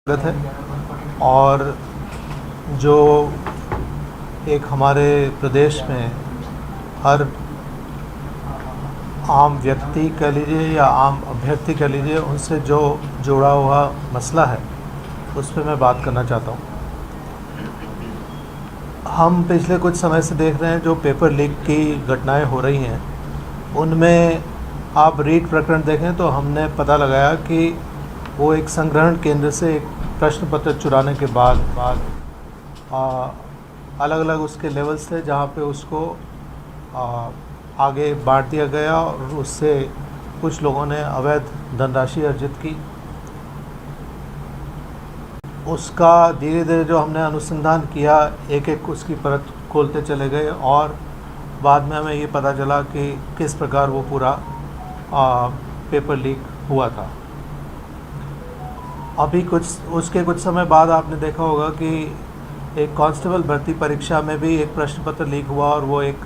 स्वागत है। और जो एक हमारे प्रदेश में हर आम व्यक्ति कह लीजिए या आम अभ्यर्थी कह लीजिए, उनसे जो जुड़ा हुआ मसला है उस पर मैं बात करना चाहता हूँ। हम पिछले कुछ समय से देख रहे हैं जो पेपर लीक की घटनाएं हो रही हैं, उनमें आप रीट प्रकरण देखें तो हमने पता लगाया कि वो एक संग्रहण केंद्र से एक प्रश्न पत्र चुराने के बाद अलग अलग उसके लेवल्स थे जहाँ पे उसको आगे बांट दिया गया और उससे कुछ लोगों ने अवैध धनराशि अर्जित की। उसका धीरे धीरे जो हमने अनुसंधान किया, एक एक उसकी परत खोलते चले गए और बाद में हमें ये पता चला कि किस प्रकार वो पूरा पेपर लीक हुआ था। अभी उसके कुछ समय बाद आपने देखा होगा कि एक कांस्टेबल भर्ती परीक्षा में भी एक प्रश्न पत्र लीक हुआ और वो एक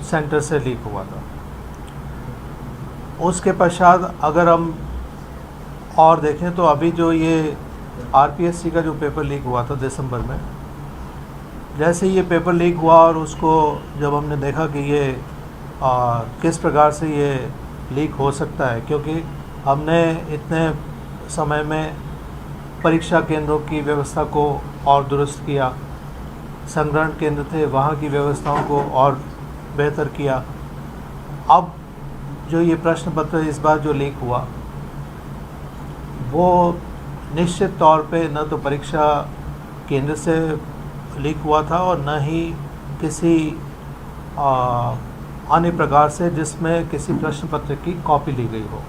सेंटर से लीक हुआ था। उसके पश्चात अगर हम और देखें तो अभी जो ये आरपीएससी का जो पेपर लीक हुआ था दिसंबर में, जैसे ये पेपर लीक हुआ और उसको जब हमने देखा कि ये किस प्रकार से ये लीक हो सकता है, क्योंकि हमने इतने समय में परीक्षा केंद्रों की व्यवस्था को और दुरुस्त किया, संग्रहण केंद्र थे वहाँ की व्यवस्थाओं को और बेहतर किया। अब जो ये प्रश्न पत्र इस बार जो लीक हुआ, वो निश्चित तौर पे न तो परीक्षा केंद्र से लीक हुआ था और न ही किसी अन्य प्रकार से जिसमें किसी प्रश्न पत्र की कॉपी ली गई हो।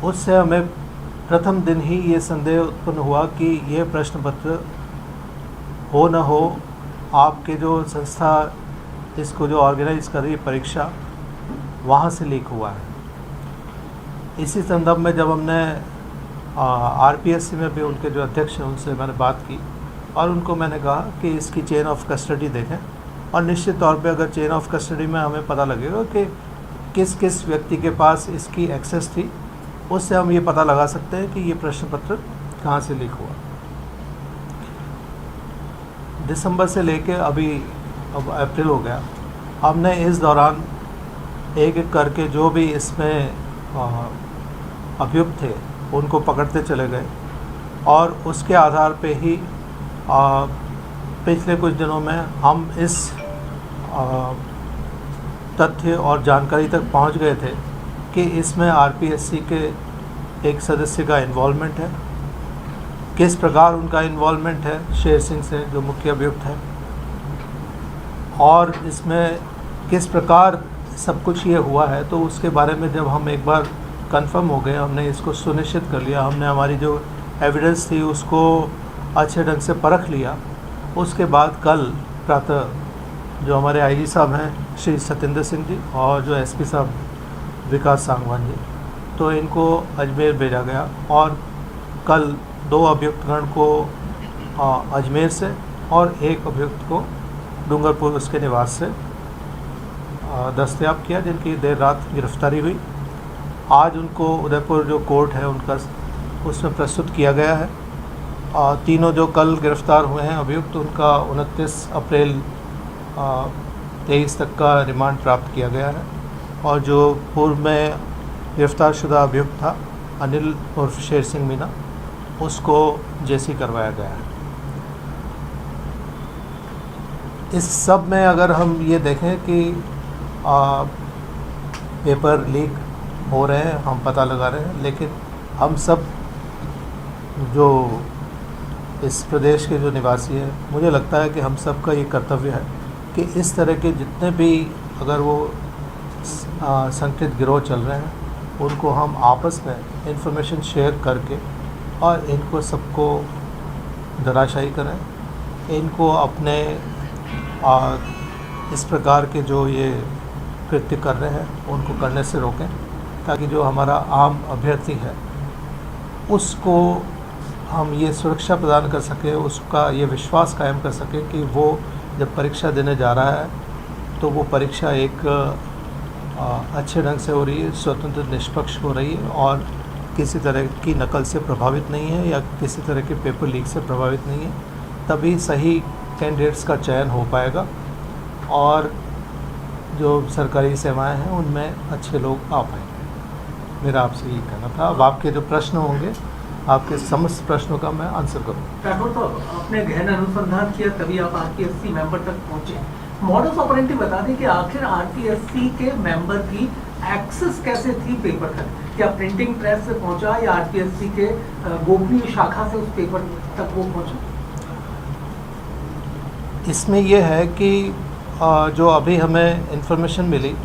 उससे हमें प्रथम दिन ही ये संदेह उत्पन्न हुआ कि ये प्रश्न पत्र हो न हो आपके जो संस्था इसको जो ऑर्गेनाइज कर रही है परीक्षा, वहाँ से लीक हुआ है। इसी संदर्भ में जब हमने आरपीएससी में भी उनके जो अध्यक्ष हैं उनसे मैंने बात की और उनको मैंने कहा कि इसकी चेन ऑफ कस्टडी देखें और निश्चित तौर पे अगर चेन ऑफ कस्टडी में हमें पता लगेगा कि किस किस व्यक्ति के पास इसकी एक्सेस थी, उससे हम ये पता लगा सकते हैं कि ये प्रश्न पत्र कहाँ से लीक हुआ। दिसंबर से लेके अभी अब अप्रैल हो गया, हमने इस दौरान एक एक करके जो भी इसमें अभियुक्त थे उनको पकड़ते चले गए और उसके आधार पे ही पिछले कुछ दिनों में हम इस तथ्य और जानकारी तक पहुंच गए थे कि इसमें आरपीएससी के एक सदस्य का इन्वॉल्वमेंट है। किस प्रकार उनका इन्वॉल्वमेंट है शेर सिंह से, जो मुख्य अभियुक्त है, और इसमें किस प्रकार सब कुछ ये हुआ है, तो उसके बारे में जब हम एक बार कंफर्म हो गए, हमने इसको सुनिश्चित कर लिया, हमने हमारी जो एविडेंस थी उसको अच्छे ढंग से परख लिया। उसके बाद कल प्रातः जो हमारे आईजी साहब हैं श्री सत्येंद्र सिंह जी और जो एसपी साहब विकास सांगवान जी, तो इनको अजमेर भेजा गया और कल 2 अभियुक्तगण को अजमेर से और 1 अभियुक्त को डूंगरपुर उसके निवास से दस्तयाब किया, जिनकी देर रात गिरफ्तारी हुई। आज उनको उदयपुर जो कोर्ट है उनका उसमें प्रस्तुत किया गया है। तीनों जो कल गिरफ्तार हुए हैं अभियुक्त, उनका 29 अप्रैल 23 तक का रिमांड प्राप्त किया गया है और जो पूर्व में गिरफ्तार शुदा अभियुक्त था अनिल उर्फ शेर सिंह मीना, उसको जेसी करवाया गया है। इस सब में अगर हम ये देखें कि पेपर लीक हो रहे हैं, हम पता लगा रहे हैं, लेकिन हम सब जो इस प्रदेश के जो निवासी हैं, मुझे लगता है कि हम सब का ये कर्तव्य है कि इस तरह के जितने भी अगर वो संगठित गिरोह चल रहे हैं उनको हम आपस में इंफॉर्मेशन शेयर करके और इनको सबको धराशायी करें, इनको अपने इस प्रकार के जो ये कृत्य कर रहे हैं उनको करने से रोकें, ताकि जो हमारा आम अभ्यर्थी है उसको हम ये सुरक्षा प्रदान कर सकें, उसका ये विश्वास कायम कर सकें कि वो जब परीक्षा देने जा रहा है तो वो परीक्षा एक अच्छे ढंग से हो रही है, स्वतंत्र निष्पक्ष हो रही है और किसी तरह की नकल से प्रभावित नहीं है या किसी तरह के पेपर लीक से प्रभावित नहीं है, तभी सही कैंडिडेट्स का चयन हो पाएगा और जो सरकारी सेवाएं हैं उनमें अच्छे लोग आ पाएंगे। मेरा आपसे यही कहना था। अब आपके जो प्रश्न होंगे, आपके समस्त प्रश्नों का मैं आंसर करूँगा। राठौर साहब, आपने गहन अनुसंधान किया तभी आप आरपीएससी मेंबर तक पहुंचे। मॉडस ऑपरेंडी बता दें कि आखिर आरपीएससी के मेंबर की एक्सेस कैसे थी पेपर तक? क्या प्रिंटिंग प्रेस से पहुंचा या आरपीएससी के गोपनीय शाखा से उस पेपर तक वो पहुंचा? इसमें यह है कि जो अभी हमें इन्फॉर्मेशन मिली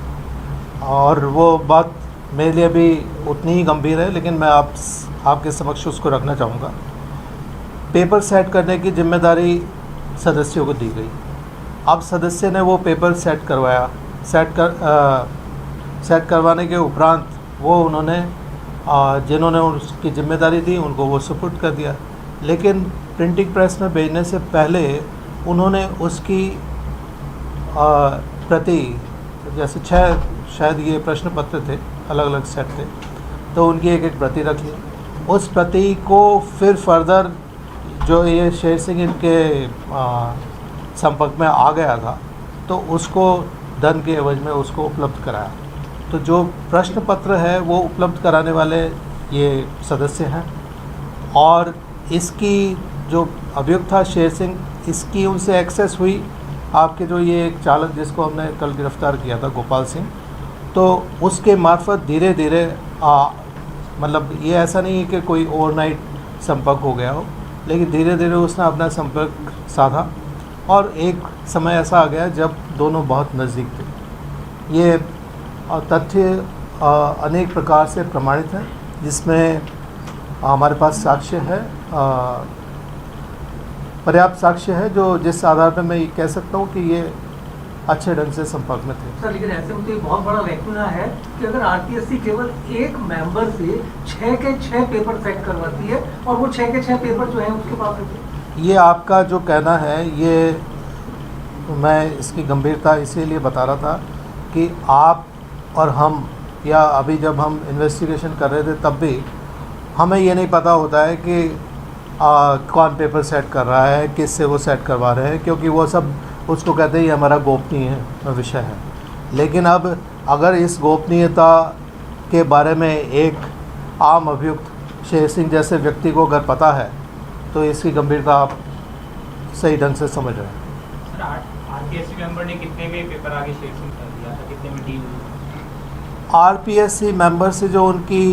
और वो बात मेरे लिए भी उतनी ही गंभीर है, लेकिन मैं आपके समक्ष उसको रखना चाहूँगा। पेपर सेट करने की जिम्मेदारी सदस्यों को दी गई। अब सदस्य ने वो पेपर सेट करवाया। सेट करवाने के उपरांत वो उन्होंने जिन्होंने उसकी जिम्मेदारी दी उनको वो सुपुर्द कर दिया। लेकिन प्रिंटिंग प्रेस में भेजने से पहले उन्होंने उसकी प्रति, जैसे 6 शायद ये प्रश्न पत्र थे, अलग अलग सेट थे, तो उनकी एक एक प्रति रख ली। उस प्रति को फिर फर्दर जो ये शेर सिंह इनके संपर्क में आ गया था तो उसको धन के एवज में उसको उपलब्ध कराया। तो जो प्रश्न पत्र है वो उपलब्ध कराने वाले ये सदस्य हैं और इसकी जो अभियुक्त था शेर सिंह, इसकी उनसे एक्सेस हुई। आपके जो ये एक चालक जिसको हमने कल गिरफ्तार किया था, गोपाल सिंह, तो उसके मार्फत धीरे धीरे मतलब ये ऐसा नहीं है कि कोई ओवरनाइट संपर्क हो गया हो, लेकिन धीरे धीरे उसने अपना संपर्क साधा और एक समय ऐसा आ गया जब दोनों बहुत नज़दीक थे। ये तथ्य अनेक प्रकार से प्रमाणित हैं, जिसमें हमारे पास साक्ष्य है, पर्याप्त साक्ष्य है, जो जिस आधार पर मैं ये कह सकता हूँ कि ये अच्छे ढंग से संपर्क में थे। सर, लेकिन ऐसे में तो ये बहुत बड़ा वैक्यूना है कि अगर आरपीएससी केवल एक मेंबर से 6 के 6 पेपर सेट करवाती है और वो 6 के 6 पेपर जो है उसके पास होते हैं। ये आपका जो कहना है, ये मैं इसकी गंभीरता इसीलिए बता रहा था कि आप और हम, या अभी जब हम इन्वेस्टिगेशन कर रहे थे तब भी हमें ये नहीं पता होता है कि कौन पेपर सेट कर रहा है, किससे वो सेट करवा रहे हैं, क्योंकि वो सब उसको कहते हैं ये हमारा गोपनीय विषय है। लेकिन अब अगर इस गोपनीयता के बारे में एक आम अभियुक्त शेर सिंह जैसे व्यक्ति को अगर पता है तो इसकी गंभीरता आप सही ढंग से समझ रहे हैं। सर, आरपीएससी मेंबर ने कितने में पेपर आगे शेर सिंह कर दिया था, कितने में डील हुई? आरपीएससी मेंबर से जो उनकी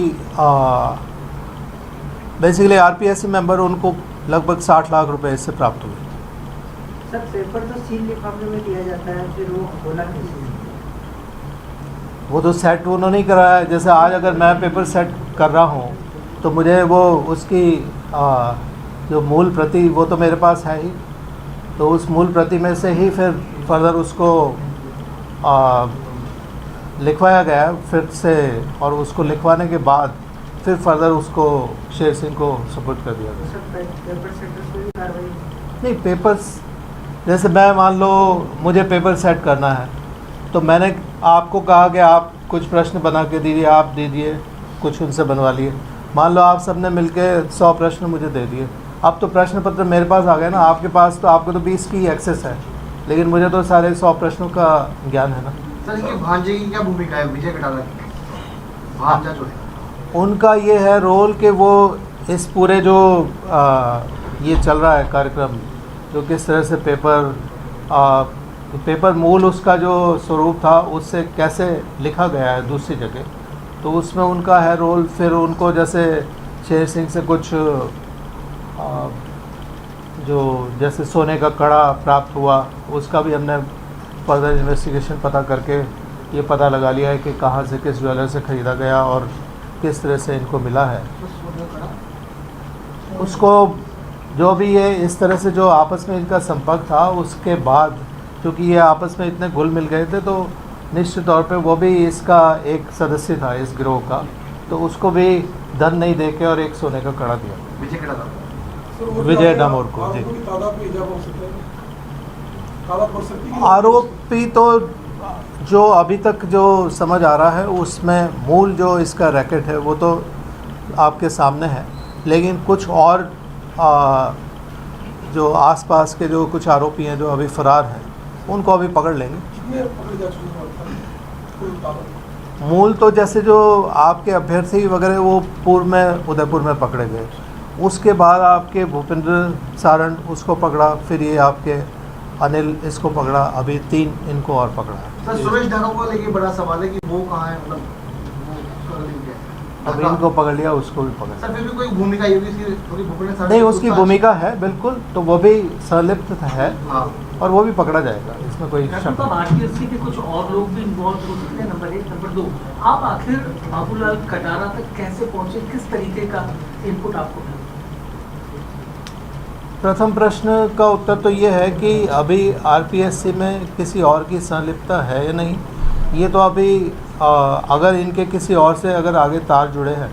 बेसिकली आरपीएससी मेंबर उनको लगभग 60 लाख रुपए इससे प्राप्त हुए। सर, पेपर तो सील लिफाफे में दिया जाता है, फिर वो बोला कैसे? वो तो सेट उन्होंने ही कराया है। जैसे आज अगर मैं पेपर सेट कर रहा हूँ तो मुझे वो उसकी जो मूल प्रति वो तो मेरे पास है ही, तो उस मूल प्रति में से ही फिर फर्दर उसको लिखवाया गया फिर से, और उसको लिखवाने के बाद फिर फर्दर उसको शेर सिंह को सपोर्ट कर दिया गया। सर, पेपर सेटर्स पे भी कार्रवाई? नहीं, पेपर्स जैसे मैं मान लो मुझे पेपर सेट करना है तो मैंने आपको कहा कि आप कुछ प्रश्न बना के दीजिए, आप दीजिए, कुछ उनसे बनवा लिए। मान लो आप सबने मिलके 100 प्रश्न मुझे दे दिए, अब तो प्रश्न पत्र मेरे पास आ गए ना, आपके पास तो आपको तो 20 की एक्सेस है, लेकिन मुझे तो सारे 100 प्रश्नों का ज्ञान है ना। सर, इसकी भांजे की क्या भूमिका है विजय कटारा की? भांजा जो है उनका ये है रोल कि वो इस पूरे जो ये चल रहा है कार्यक्रम, जो किस तरह से पेपर मूल उसका जो स्वरूप था उससे कैसे लिखा गया है दूसरी जगह, तो उसमें उनका है रोल। फिर उनको जैसे शेर सिंह से कुछ जो जैसे सोने का कड़ा प्राप्त हुआ, उसका भी हमने फर्दर इन्वेस्टिगेशन पता करके ये पता लगा लिया है कि कहाँ से किस ज्वेलर से ख़रीदा गया और किस तरह से इनको मिला है। उसको जो भी ये इस तरह से जो आपस में इनका संपर्क था, उसके बाद क्योंकि ये आपस में इतने घुल मिल गए थे तो निश्चित तौर पे वो भी इसका एक सदस्य था इस गिरोह का, तो उसको भी धन नहीं देके और एक सोने का कड़ा दिया विजय कटारा, विजय डामोर को। जी, आरोपी तो जो अभी तक जो समझ आ रहा है उसमें मूल जो इसका रैकेट है वो तो आपके सामने है, लेकिन कुछ और जो आसपास के जो कुछ आरोपी हैं जो अभी फरार हैं उनको अभी पकड़ लेंगे। मूल तो जैसे जो आपके अभ्यर्थी वगैरह वो पूर्व में उदयपुर में पकड़े गए, उसके बाद आपके भूपेंद्र सारण उसको पकड़ा, फिर ये आपके अनिल इसको पकड़ा, अभी 3 इनको और पकड़ा। सर सुरेश ढाका को लेके बड़ा सवाल है कि वो कहाँ है, मतलब वो उसका link है। अभी इनको पकड़ लिया, उसको भी पकड़ सर फिर भी कोई भूमिका होगी इसकी, थोड़ी भूपेंद्र सारण नहीं, की उसकी पूछताछ- भूमिका है बिल्कुल, तो वो भी संलिप्त है हाँ और वो भी पकड़ा जाएगा, इसमें कोई शक मतलब नहीं। आरटीएससी के कुछ और लोग भी इन्वॉल्व हो सकते हैं, नंबर 1। नंबर 2, आप आखिर बाबूलाल कटारा तक कैसे पहुंचे, किस तरीके का इनपुट आपको मिला? प्रथम प्रश्न का उत्तर तो ये है कि अभी आरपीएससी में किसी और की संलिप्तता है या नहीं, ये तो अभी अगर इनके किसी और से अगर आगे तार जुड़े हैं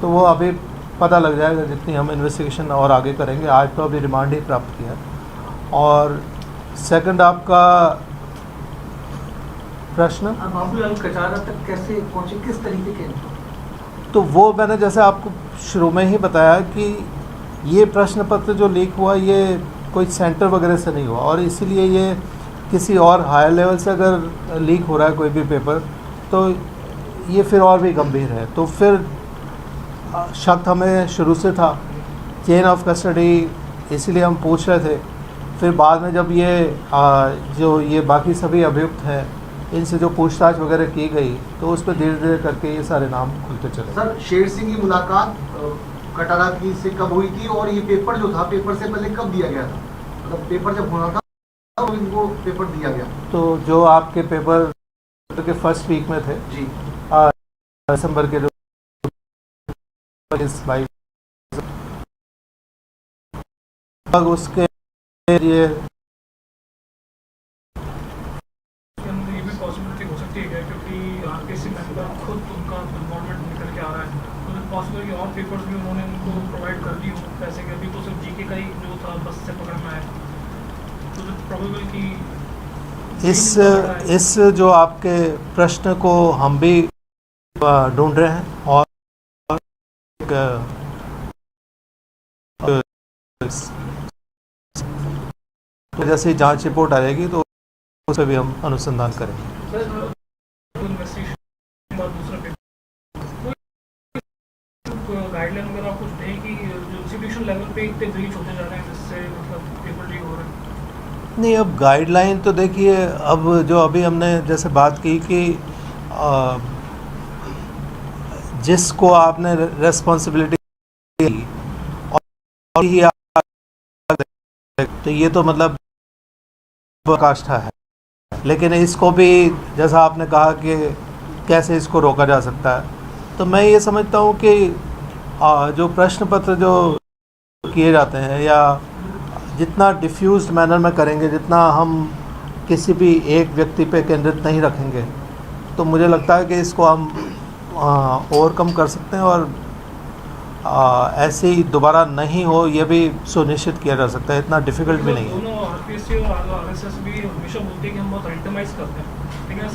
तो वो अभी पता लग जाएगा जितनी हम इन्वेस्टिगेशन और आगे करेंगे। आज तो अभी रिमांड ही प्राप्त किया। और सेकंड आपका प्रश्न, आप बाबूलाल कटारा तक कैसे पहुंचे, किस तरीके के इनपुट? तो वो मैंने जैसे आपको शुरू में ही बताया कि ये प्रश्न पत्र जो लीक हुआ ये कोई सेंटर वगैरह से नहीं हुआ, और इसीलिए ये किसी और हायर लेवल से अगर लीक हो रहा है कोई भी पेपर तो ये फिर और भी गंभीर है। तो फिर शक हमें शुरू से था, चेन ऑफ कस्टडी, इसीलिए हम पूछ रहे थे। फिर बाद में जब ये जो ये बाकी सभी अभियुक्त हैं इनसे जो पूछताछ वगैरह की गई तो उस पर धीरे धीरे करके ये सारे नाम खुलते चले। सर शेर सिंह की मुलाकात कटारा की से कब हुई थी, और ये पेपर जो था पेपर से पहले कब दिया गया था, मतलब पेपर जब होना था तब इनको पेपर दिया गया? तो जो आपके पेपर के फर्स्ट वीक में थे जी दिसंबर के जो 22 उसके ये ये भी पॉसिबिलिटी हो सकती है क्या, क्योंकि आरपीएससी मेंबर खुद उनका इन्वॉल्वमेंट निकल के आ रहा है, तो पॉसिबल कि और पेपर्स भी उन्होंने उनको प्रोवाइड कर दी हो पैसे के। अभी तो सिर्फ जीके का ही जो था बस से पकड़ना है, तो प्रोबेबल कि इस जो आपके प्रश्न को हम भी ढूंढ रहे हैं, और तो जैसे ही जांच रिपोर्ट आएगी तो उस पर भी हम अनुसंधान करेंगे। सर इन्वेस्टिगेशन बाद दूसरा पेपर गाइडलाइन वगैरह कुछ दें कि जो इंस्टीट्यूशन लेवल पे इतने ब्रीच होते जा रहे हैं जिससे मतलब पेपर लीक हो रहे हैं? नहीं, अब गाइडलाइन तो देखिए, अब जो अभी हमने जैसे बात की कि जिसको आपने रेस्पॉन्सिबिलिटी और ही तो ये तो मतलब काष्ठा है, लेकिन इसको भी जैसा आपने कहा कि कैसे इसको रोका जा सकता है, तो मैं ये समझता हूँ कि जो प्रश्न पत्र जो किए जाते हैं या जितना डिफ्यूज्ड मैनर में करेंगे, जितना हम किसी भी एक व्यक्ति पे केंद्रित नहीं रखेंगे, तो मुझे लगता है कि इसको हम ओवरकम कर सकते हैं और ऐसे ही दोबारा नहीं हो ये भी सुनिश्चित किया जा सकता है। इतना डिफ़िकल्ट भी नहीं है। दोनों आरपीएससी और आरएसएस भी हमेशा बोलते हैं कि हम बहुत आइटमाइज करते हैं, लेकिन